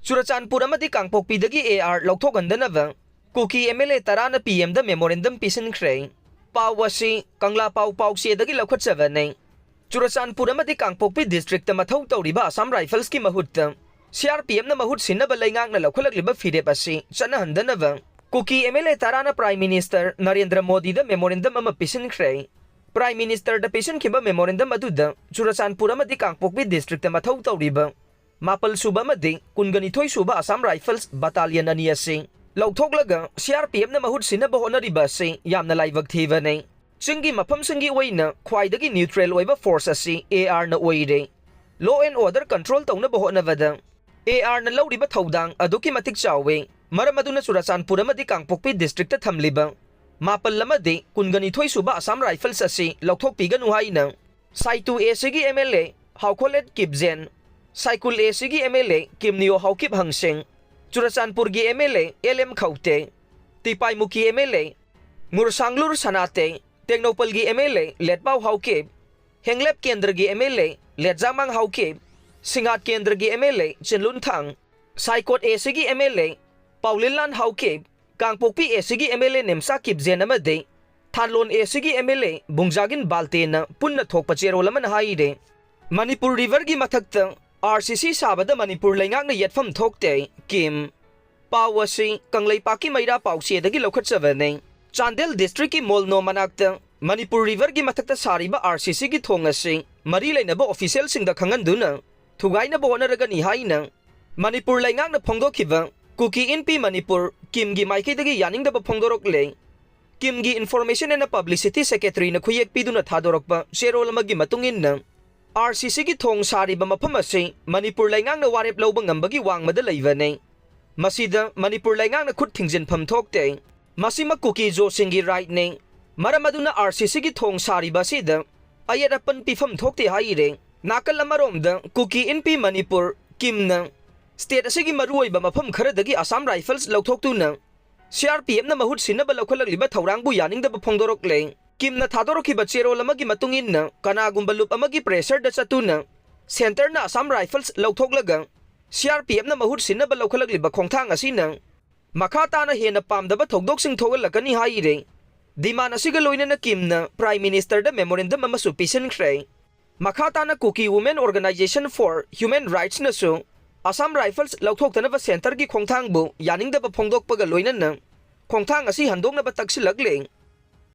Churachandpur Amadi Kangpokpi dagi AR Louthokhandanaba Kuki MLA tarana PM da Memorandum Pisinkhre Pawasi Kangla Pau se dagi Louthokhandanaba Churachandpur Amadi Kangpokpi district mathau tawriba Assam Rifles ki mahutta CRPM na mahut sinaba laingak na Louthokhanliba fidep asi chanahandanaba Kuki MLA tarana Prime Minister Narendra Modi da Memorandum ama Pisinkhre Prime Minister da Pisinkhre Memorandum aduda Churachandpur Amadi Kangpokpi district mathau tawriba Mapal suba madi kunganithoi suba Assam Rifles Battalion ani ase Louthokhlaga CRPM na mahut sinaba honariba ase yamna laibak thiba nei Chingi mafam singi oina khwaidagi neutral oiba force ase AR na oire Law and order control taunaba honavada AR na lawriba thaudang aduki matik chawe maramaduna Churachandpur Amadi Kangpokpi district ta thamliba Mapal lamadi kunganithoi suba Assam Rifles ase Louthokpiganu haina Saitu ACG MLA Haukholet Kipzen Saikul ACG MLA Kimnio Haukip Hangsing Churachandpur gi MLA LM Khaute Tipai Muki MLA Mursanglur Sanate Tengnopal gi MLA Letpau Haukip Henglep Kendra gi MLA Letzamang Haukip Singat Kendra gi MLA Chinlun Thang Saikot ACG MLA Paulilan Haukip Kangpokpi ACG MLA Nemsa Kipzen amade Thanlon ACG MLA Bungjagin Baltena Punna Thokpa Cherolaman haide Manipur River gi mathakta RCC sabada Manipur laingak na yetfam thokte Kim Pawasi Kanglai Paki Maira Pausi dagi Louthokhandanaba Chandel district ki Molno manakta Manipur River gi mathakta sariba RCC gi thongasi mari lainaba official singda khanganduna thugaina bonaraga ni haina Manipur laingak na phongdokhiba Kuki NP Manipur Kim gi maiki dagi yaningdaba phongdorok le Kim gi information and publicity secretary na khuyek piduna thadorokpa serolama gi matungin na RCC ki thong sariba mafam ase Manipur laingang na warep lawba ngambagi wangmada leiba nei masida Manipur laingang na khut thingjin pham thokte masima Kuki jo singi right nei maramaduna RCC ki thong sariba sida ayarapan pifam thokte haire nakal amarom da Kuki NP Manipur kimna state asigi maruoiba mafam kharadagi Assam Rifles Louthokhtuna CRPM na mahut sinaba Louthokhanliba thawrangbu yaningdaba phongdorok le Kimna thadorokhiba cherol amagi matungin na kanagumba loop amagi pressure da chatuna center na Assam Rifles Louthokhlaga CRPM na mahut sinaba Louthokhanliba khongthang asina makhata na hena pamdaba thogdoksing thogalakani haire diman asiga loinana Kimna Prime Minister da Memorandum amasu Pisinkhre makhata na Kuki Women Organization for Human Rights na su Assam Rifles Louthokhandanaba center gi khongthang bu yaningdaba phongdokpaga loinana khongthang asi handongnaba taksilakle